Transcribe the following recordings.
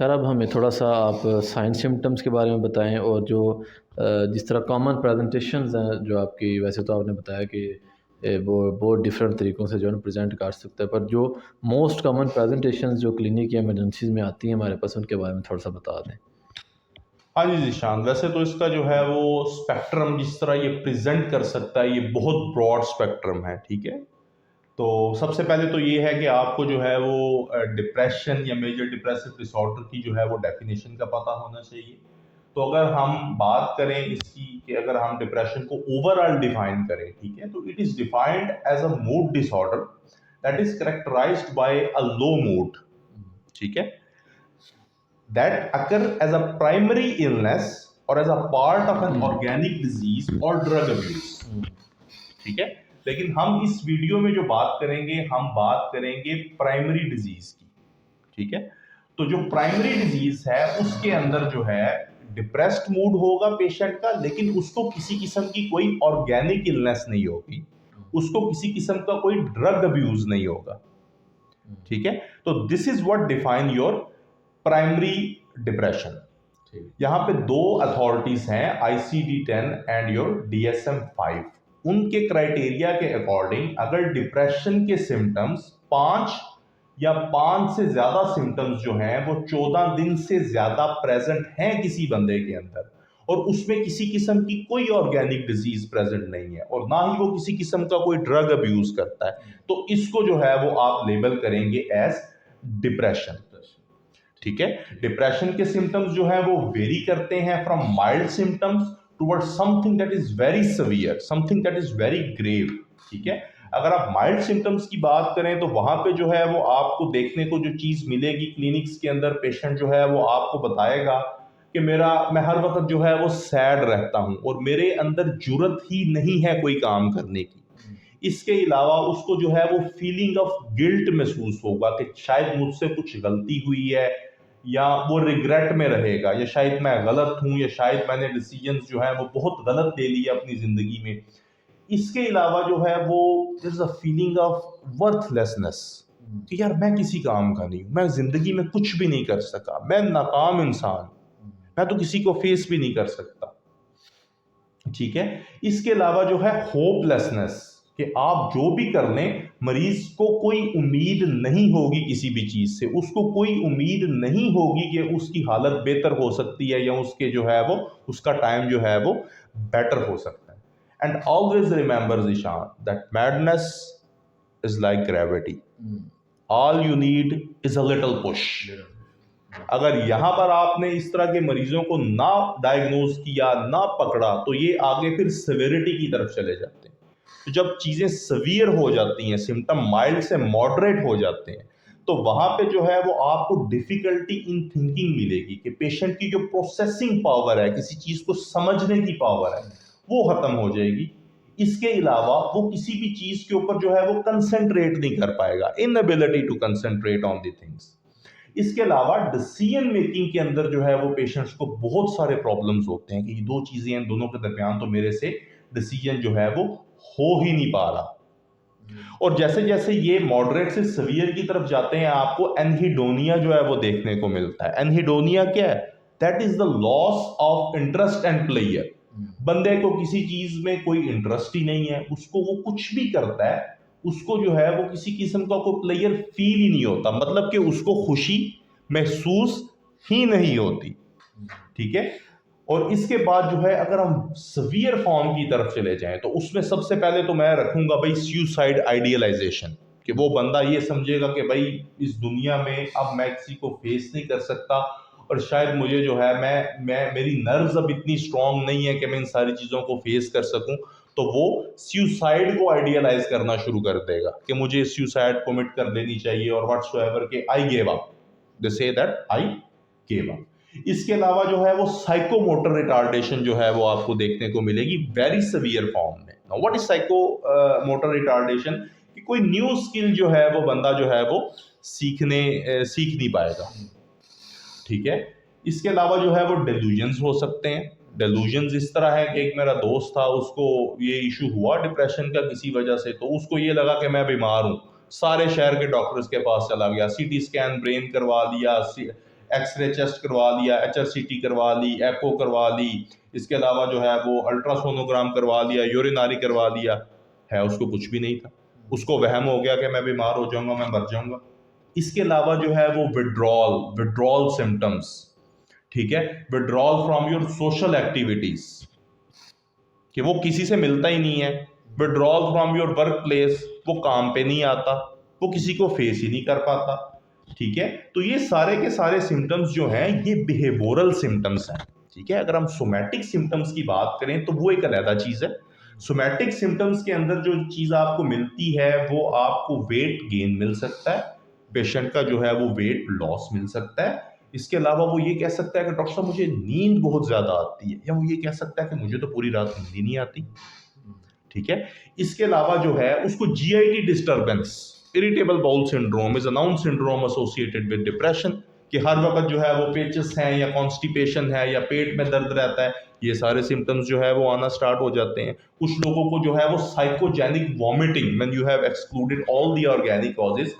Sir अब हमें थोड़ा-सा आप साइन सिम्पटम्स के बारे में बताएँ और जो जिस तरह कॉमन प्रेज़ेंटेशंस हैं जो आपकी वैसे तो आपने बताया कि वो बहुत डिफरेंट तरीक़ों से जो है ना प्रेज़ेंट कर सकता है, पर जो मोस्ट कॉमन प्रेज़ेंटेशंस जो क्लिनिक या इमरजेंसीज़ में आती हैं हमारे पास, उनके बारे में थोड़ा-सा बता दें। हाँ जी ज़ीशान, वैसे तो इसका जो है वो स्पेक्ट्रम जिस तरह ये प्रेज़ेंट कर सकता है, ये बहुत ब्रॉड स्पेक्ट्रम है, ठीक है? तो सबसे पहले तो ये है कि आपको जो है वो डिप्रेशन या मेजर डिप्रेसिव डिसऑर्डर की जो है वो डेफिनेशन का पता होना चाहिए। तो अगर हम बात करें इसकी कि अगर हम डिप्रेशन को ओवरऑल डिफाइन करें, ठीक है, तो it is defined as a mood disorder that is characterized by a low mood, ठीक है, that occur as a primary illness और as a part of an organic disease और ड्रग अब्यूज, ठीक है। लेकिन हम इस वीडियो में जो बात करेंगे, हम बात करेंगे प्राइमरी डिजीज की, ठीक है। तो जो प्राइमरी डिजीज है उसके अंदर जो है डिप्रेस्ड मूड होगा पेशेंट का, लेकिन उसको किसी किस्म की कोई ऑर्गेनिक इलनेस नहीं होगी, उसको किसी किस्म का कोई ड्रग अब्यूज नहीं होगा, ठीक है। तो this is what define your primary depression. यहाँ पे दो अथॉरिटीज हैं, ICD-10 एंड योर DSM-5। उनके क्राइटेरिया के अकॉर्डिंग अगर डिप्रेशन के सिम्टम्स 5 या 5 से ज्यादा सिम्टम्स जो हैं वो 14 दिन से ज्यादा प्रेजेंट हैं किसी बंदे के अंदर, और उसमें किसी किस्म की कोई ऑर्गेनिक डिजीज प्रेजेंट नहीं है और ना ही वो किसी किस्म का कोई ड्रग अब्यूज करता है, तो इसको जो है वो आप लेबल करेंगे एज डिप्रेशन, ठीक है। डिप्रेशन के सिम्टम्स जो है वो वेरी करते हैं from mild symptoms towards something that is very severe, something that is very grave, ठीक है। अगर आप माइल्ड सिम्टम्स की बात करें तो वहां पे जो है वो आपको देखने को जो चीज मिलेगी क्लिनिक्स के अंदर, पेशेंट जो है वो आपको बताएगा कि मैं हर वक्त जो है वो सैड रहता हूं और मेरे अंदर जुर्रत ही नहीं है कोई काम करने की। इसके अलावा उसको जो है वो फीलिंग ऑफ गिल्ट महसूस होगा कि शायद मुझसे कुछ गलती हुई है, या वो रिग्रेट में रहेगा, या शायद मैं गलत हूं, या शायद मैंने डिसीजंस जो है वो बहुत गलत ले लिए अपनी जिंदगी में। इसके अलावा जो है वो this a feeling of worthlessness कि यार मैं किसी काम का नहीं हूं, मैं जिंदगी में कुछ भी नहीं कर सका, मैं नाकाम इंसान, मैं तो किसी को फेस भी नहीं कर सकता, ठीक है। इसके अलावा जो है होपलेसनेस कि आप जो भी कर लें मरीज को कोई उम्मीद नहीं होगी किसी भी चीज से, उसको कोई उम्मीद नहीं होगी कि उसकी हालत बेहतर हो सकती है या उसके जो है वो उसका टाइम जो है वो बेटर हो सकता है। And always remember Zeeshan that madness is like gravity, all you need is a little push. अगर यहां पर आपने इस तरह के मरीजों को ना डायग्नोज किया, ना पकड़ा, तो ये आगे फिर सिवियरिटी की तरफ चले जाते हैं। तो जब चीजें सवियर हो जाती हैं, सिम्टम माइल्ड से मॉडरेट हो जाते हैं, तो वहां पे जो है वो आपको डिफिकल्टी इन थिंकिंग मिलेगी कि पेशेंट की जो प्रोसेसिंग पावर है, किसी चीज को समझने की पावर है, वो खत्म हो जाएगी। इसके अलावा वो किसी भी चीज के ऊपर जो है वो कंसेंट्रेट नहीं कर पाएगा, inability to concentrate on the things. इसके अलावा डिसीजन मेकिंग के अंदर जो है वो पेशेंट्स को बहुत सारे प्रॉब्लम्स होते हैं कि ये दो चीजें हैं, दोनों के दरमियान तो मेरे से डिसीजन जो है वो हो ही नहीं पा रहा। और जैसे जैसे ये मॉडरेट से सीवियर की तरफ जाते हैं, आपको एनहिडोनिया जो है वो देखने को मिलता है। एनहिडोनिया क्या है? That is the loss of interest and player. बंदे को किसी चीज में कोई इंटरेस्ट ही नहीं है, उसको वो कुछ भी करता है, उसको जो है वो किसी किस्म का कोई प्लेयर फील ही नहीं होता, मतलब कि उसको खुशी महसूस ही नहीं होती, ठीक है। और इसके बाद जो है अगर हम सवियर फॉर्म की तरफ चले जाएं तो उसमें सबसे पहले तो मैं रखूंगा भाई सुसाइड आइडियलाइजेशन, कि वो बंदा ये समझेगा कि भाई इस दुनिया में अब मैं किसी को फेस नहीं कर सकता, और शायद मुझे जो है मैं मेरी नर्व्स अब इतनी स्ट्रांग नहीं है कि मैं इन सारी चीज़ों को फेस कर सकूं। तो वो सुसाइड को आइडियलाइज करना शुरू कर देगा कि मुझे सुसाइड कमिट कर लेनी चाहिए, और व्हाटसोएवर के I give up, they say that I give up. इसके अलावा जो है वो साइकोमोटर रिटार्डेशन जो है वो आपको देखने को मिलेगी वेरी सीवियर फॉर्म में। Now what is psychomotor retardation? कि कोई न्यू स्किल जो है वो बंदा जो है वो सीख नहीं पाएगा, ठीक है। इसके अलावा जो है वो डेल्यूजन्स हो सकते हैं। डेल्यूजन्स इस तरह है कि एक मेरा दोस्त था, उसको ये इशू हुआ डिप्रेशन का किसी वजह से, तो उसको ये लगा कि मैं बीमार हूँ, सारे शहर के डॉक्टर्स के पास चला गया, CT स्कैन ब्रेन करवा लिया, एक्सरे चेस्ट करवा लिया, HRCT करवा ली, एको करवा ली, इसके अलावा जो है वो अल्ट्रासोनोग्राम करवा लिया, यूरिनारी करवा लिया, है उसको कुछ भी नहीं था। उसको वहम हो गया कि मैं बीमार हो जाऊंगा, मैं मर जाऊंगा। इसके अलावा जो है वो विड्रॉल सिम्टम्स, ठीक है, withdrawal from your social activities, कि वो किसी से मिलता ही नहीं है। Withdrawal from your work place, वो काम पे नहीं आता, वो किसी को फेस ही नहीं कर पाता, ठीक है। तो ये सारे के सारे सिम्टम्स जो हैं ये बिहेवियरल सिम्टम्स हैं, ठीक है। अगर हम सोमैटिक सिम्टम्स की बात करें तो वो एक अलग चीज है। सोमैटिक सिम्टम्स के अंदर जो चीज आपको मिलती है वो आपको वेट गेन मिल सकता है, पेशेंट का जो है वो वेट लॉस मिल सकता है। इसके अलावा वो ये कह सकता है कि डॉक्टर साहब मुझे नींद बहुत ज्यादा आती है, या वो ये कह सकता है कि मुझे तो पूरी रात नींद ही नहीं आती, ठीक है। इसके अलावा जो है उसको GIT disturbance, irritable bowel syndrome is a noun syndrome associated with depression, कि हर वक्त जो है वो पेचेस हैं या कॉन्स्टिपेशन है या पेट में दर्द रहता है, ये सारे सिम्टम्स जो है वो आना स्टार्ट हो जाते हैं। कुछ लोगों को जो है वो psychogenic vomiting, when you have excluded all the organic causes,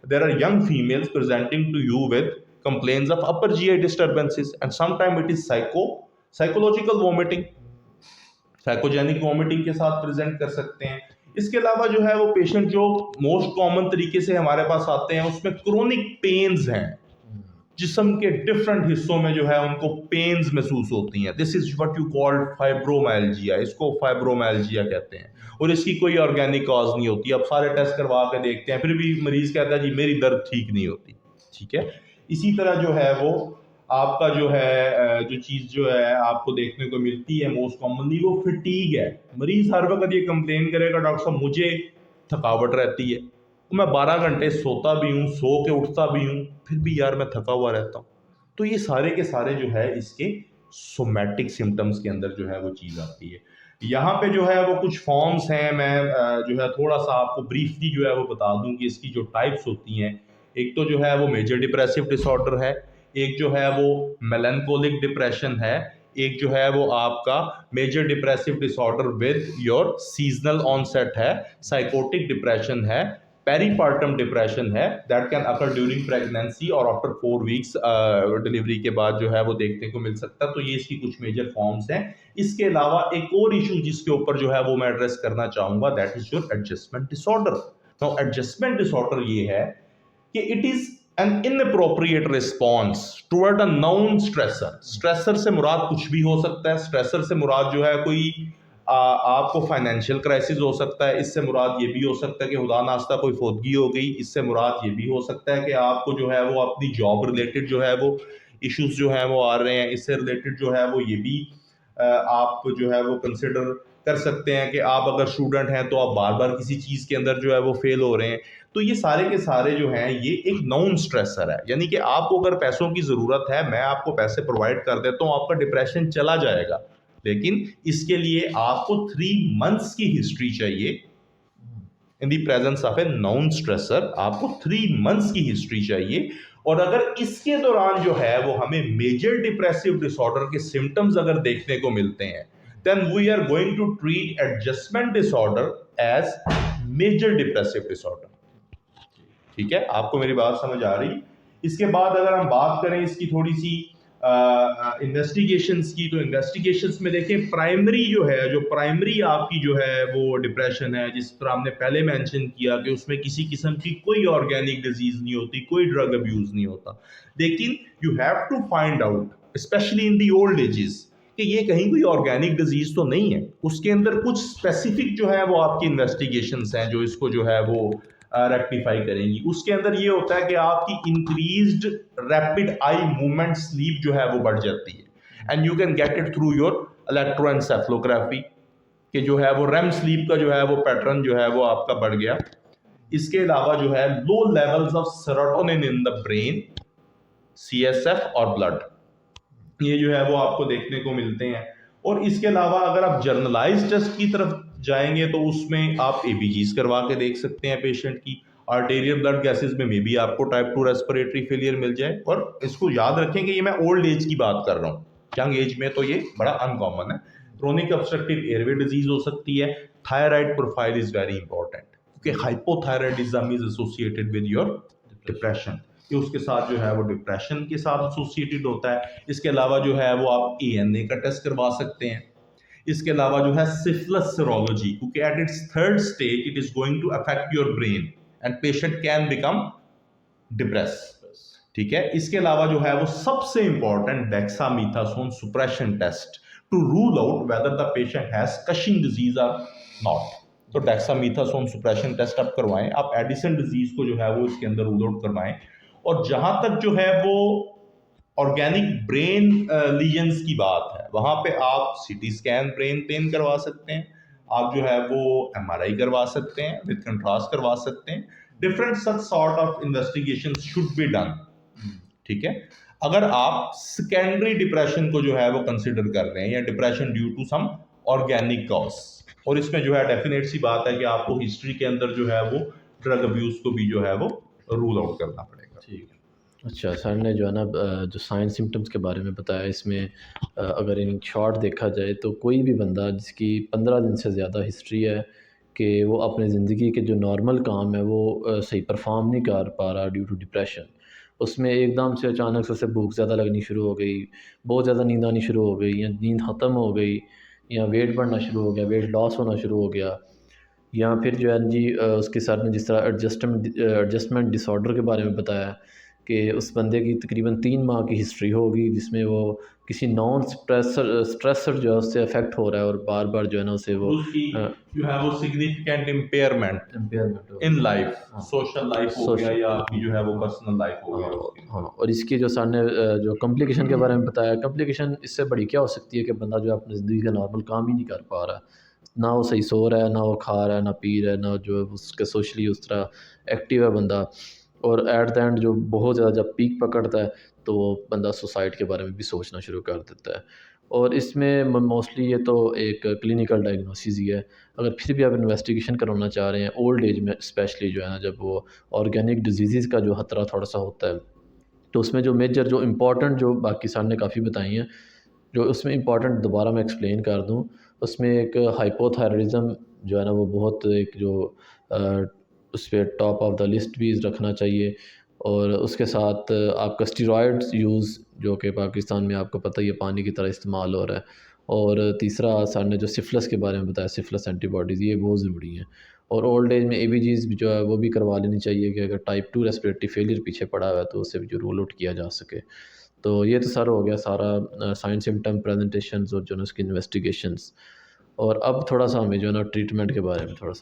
there are young females presenting to you with complaints of upper GI disturbances, and sometimes it is psychological vomiting, psychogenic vomiting के साथ present कर सकते हैं। इसके अलावा जो है वो पेशेंट जो मोस्ट कॉमन तरीके से हमारे पास आते हैं उसमें क्रोनिक पेन्स हैं, जिस्म के डिफरेंट हिस्सों में जो है उनको पेन्स महसूस होती हैं। This is what you called fibromyalgia, इसको फाइब्रोमाइल्जिया कहते हैं, और इसकी कोई ऑर्गेनिक कॉज नहीं होती। अब सारे टेस्ट करवा के देखते हैं फिर भी मरीज कहता है जी मेरी दर्द ठीक नहीं होती, ठीक है। इसी तरह जो है वो आपका जो है जो चीज़ जो है आपको देखने को मिलती है मोस्ट कॉमनली वो फिटीग है। मरीज हर वक्त ये कंप्लेन करेगा डॉक्टर साहब मुझे थकावट रहती है, मैं 12 घंटे सोता भी हूँ, सो के उठता भी हूँ, फिर भी यार मैं थका हुआ रहता हूँ। तो ये सारे के सारे जो है इसके सोमैटिक सिम्टम्स के अंदर जो है वो चीज़ आती है। यहाँ पे जो है वो कुछ फॉर्म्स हैं, मैं जो है थोड़ा सा आपको ब्रीफली जो है वो बता दूं कि इसकी जो टाइप्स होती हैं। एक तो जो है वो मेजर डिप्रेसिव डिसऑर्डर है, एक जो है वो मेलैंकोलिक डिप्रेशन है, एक जो है वो आपका major depressive disorder with your seasonal onset है, साइकोटिक डिप्रेशन है, पेरीपार्टम डिप्रेशन है, that can occur during pregnancy और आफ्टर 4 वीक्स डिलीवरी के बाद जो है वो देखने को मिल सकता है। तो ये इसकी कुछ मेजर फॉर्म्स हैं। इसके अलावा एक और इशू जिसके ऊपर जो है वो मैं एड्रेस करना चाहूंगा, that is your adjustment disorder. तो एडजस्टमेंट डिसऑर्डर ये है कि it is an inappropriate response toward a noun stressor. Stressor से मुराद कुछ भी हो सकता है। स्ट्रेसर से मुराद जो है कोई आपको फाइनेंशियल क्राइसिस हो सकता है, इससे मुराद ये भी हो सकता है कि खुदा नास्ता कोई फौतगी हो गई, इससे मुराद ये भी हो सकता है कि आपको जो है वो अपनी जॉब रिलेटेड जो है वो इश्यूज जो है वो आ रहे हैं, इससे रिलेटेड जो है वो ये भी आप जो है वो कंसिडर कर सकते हैं कि आप अगर स्टूडेंट हैं तो आप बार बार किसी चीज़ के अंदर जो है वो फेल हो रहे हैं। तो ये सारे के सारे जो हैं ये एक नाउन स्ट्रेसर है, यानी कि आपको अगर पैसों की ज़रूरत है, मैं आपको पैसे प्रोवाइड कर देता हूँ, आपका डिप्रेशन चला जाएगा, लेकिन इसके लिए आपको 3 मंथ्स की हिस्ट्री चाहिए। In the presence of a noun stressor आपको 3 मंथ्स की हिस्ट्री चाहिए। और अगर इसके दौरान जो है वो हमें मेजर डिप्रेसिव डिसऑर्डर के सिम्टम्स अगर देखने को मिलते हैं, then we are going to treat adjustment disorder as major depressive disorder. ठीक है, आपको मेरी बात समझ आ रही। इसके बाद अगर हम बात करें इसकी थोड़ी सी इन्वेस्टिगेशंस की, तो इन्वेस्टिगेशंस में देखें प्राइमरी जो है, जो प्राइमरी आपकी जो है वो डिप्रेशन है, जिस तरह हमने पहले मेंशन किया कि उसमें किसी किस्म की कोई ऑर्गेनिक डिजीज नहीं होती, कोई ड्रग अब्यूज नहीं होता, लेकिन you have to find out specially in the old ages कि ये कहीं कोई ऑर्गेनिक डिजीज तो नहीं है। उसके अंदर कुछ स्पेसिफिक जो है वो आपकी इन्वेस्टिगेशंस हैं जो इसको जो है वो रेक्टिफाई करेंगी। उसके अंदर ये होता है कि आपकी increased rapid eye movement sleep जो है वो बढ़ जाती है, and you can get it through your electroencephalography, कि जो है वो रेम स्लीप का जो है वो पैटर्न जो है वो आपका बढ़ गया। इसके अलावा जो है low levels of serotonin in the brain, CSF और ब्लड, ये जो है वो आपको देखने को मिलते हैं। और इसके अलावा अगर आप जर्नलाइज टेस्ट की तरफ जाएंगे तो उसमें आप ABGs करवा के देख सकते हैं पेशेंट की। आर्टेरियल ब्लड गैसेस में भी आपको टाइप 2 रेस्पिरेटरी फेलियर मिल जाए। और इसको याद रखें कि ये मैं ओल्ड एज की बात कर रहा हूँ, यंग एज में तो ये बड़ा अनकॉमन है। क्रोनिक ऑब्स्ट्रक्टिव एयरवे डिजीज हो सकती है। Thyroid profile is very important, क्योंकि hypothyroidism is associated with your depression. कि उसके साथ जो है वो डिप्रेशन के साथ एसोसिएटेड होता है। इसके अलावा जो है वो आप ANA का टेस्ट करवा सकते हैं। इसके अलावा जो है सिफिलिस सीरोलॉजी, क्योंकि at its third stage it is going to affect your brain and patient can become depress. ठीक है। इसके अलावा जो है वो सबसे important dexamethasone suppression test to rule out whether the patient has Cushing disease or not. तो dexamethasone suppression test आप करवाएं, आप एडिसन डिजीज को जो है वो इसके अंदर रूल आउट करवाएं। और जहां तक जो है वो ऑर्गेनिक ब्रेन लीजन्स की बात है, वहां पे आप CT स्कैन ब्रेन पेन करवा सकते हैं, आप जो है वो MRI करवा सकते हैं, विद कंट्रास्ट करवा सकते हैं। Different such sort of investigation should be done. ठीक है। अगर आप सेकेंडरी डिप्रेशन को जो है वो कंसिडर कर रहे हैं या depression due to some organic cause, और इसमें जो है डेफिनेट सी बात है कि आपको हिस्ट्री के अंदर जो है वो ड्रग अब्यूज को भी जो है वो रूल आउट करना पड़ेगा। ठीक है। अच्छा, सर ने जो है ना जो साइन सिम्टम्स के बारे में बताया, इसमें अगर इन शॉर्ट देखा जाए तो कोई भी बंदा जिसकी 15 दिन से ज़्यादा हिस्ट्री है कि वो अपने ज़िंदगी के जो नॉर्मल काम है वो सही परफॉर्म नहीं कर पा रहा ड्यू टू डिप्रेशन, उसमें एकदम से अचानक से उसे भूख ज़्यादा लगनी शुरू हो गई, बहुत ज़्यादा नींद आनी शुरू हो गई, या नींद ख़त्म हो गई, या वेट बढ़ना शुरू हो गया, वेट लॉस होना शुरू हो गया, या फिर जो है जी उसके सर ने जिस तरह एडजस्टमेंट डिसऑर्डर के बारे में बताया कि उस बंदे की तकरीबन 3 माह की हिस्ट्री होगी जिसमें वो किसी नॉन स्ट्रेसर जो है उससे अफेक्ट हो रहा है और बार बार जो है ना उसे वो उसकी जो है वो significant impairment impairment in life, हाँ सोशल लाइफ हो गया या आपकी जो है वो पर्सनल लाइफ हो गया उसकी। हाँ। और इसकी जो सर ने जो कम्प्लिकेशन के बारे में बताया, कम्प्लिकेशन इससे बड़ी क्या हो सकती है कि बंदा जो है अपनी ज़िंदगी का नॉर्मल काम ही नहीं कर पा रहा, ना वो सही सो रहा है, ना वो खा रहा है, ना पी रहा है, ना जो है उसके सोशली उस तरह एक्टिव है बंदा, और एट द एंड जो बहुत ज़्यादा जब पीक पकड़ता है तो वो बंदा सुसाइड के बारे में भी सोचना शुरू कर देता है। और इसमें मोस्टली ये तो एक क्लिनिकल डायग्नोसिस ही है। अगर फिर भी आप इन्वेस्टिगेशन करवाना चाह रहे हैं ओल्ड एज में स्पेशली जो है ना, जब वो ऑर्गेनिक डिजीज़ का जो खतरा थोड़ा सा होता है, तो उसमें जो मेजर जो इम्पोर्टेंट जो बाकी सर ने काफ़ी बताई हैं, जो उसमें इम्पॉर्टेंट दोबारा मैं एक्सप्लेन कर दूं, उसमें एक हाइपोथायराइडिज्म जो है ना वो बहुत एक जो उस पर टॉप ऑफ द लिस्ट भी रखना चाहिए। और उसके साथ आपका स्टीरॉयड्स यूज़ जो कि पाकिस्तान में आपको पता ही है पानी की तरह इस्तेमाल हो रहा है। और तीसरा सर ने जो सिफिलिस के बारे में बताया, सिफिलिस एंटीबॉडीज़ ये बहुत ज़रूरी हैं। और ओल्ड एज में ABGs भी जो है वो भी करवा लेनी चाहिए कि अगर टाइप 2 रेस्पिरेटरी फेलियर पीछे पड़ा हुआ है तो उसे भी जो रूल आउट किया जा सके। तो ये तो सर हो गया सारा साइन सिम्टम प्रेजेंटेशंस और जो है ना उसकी इन्वेस्टिगेशंस। और अब थोड़ा सा हमें जो है ना ट्रीटमेंट के बारे में थोड़ा सा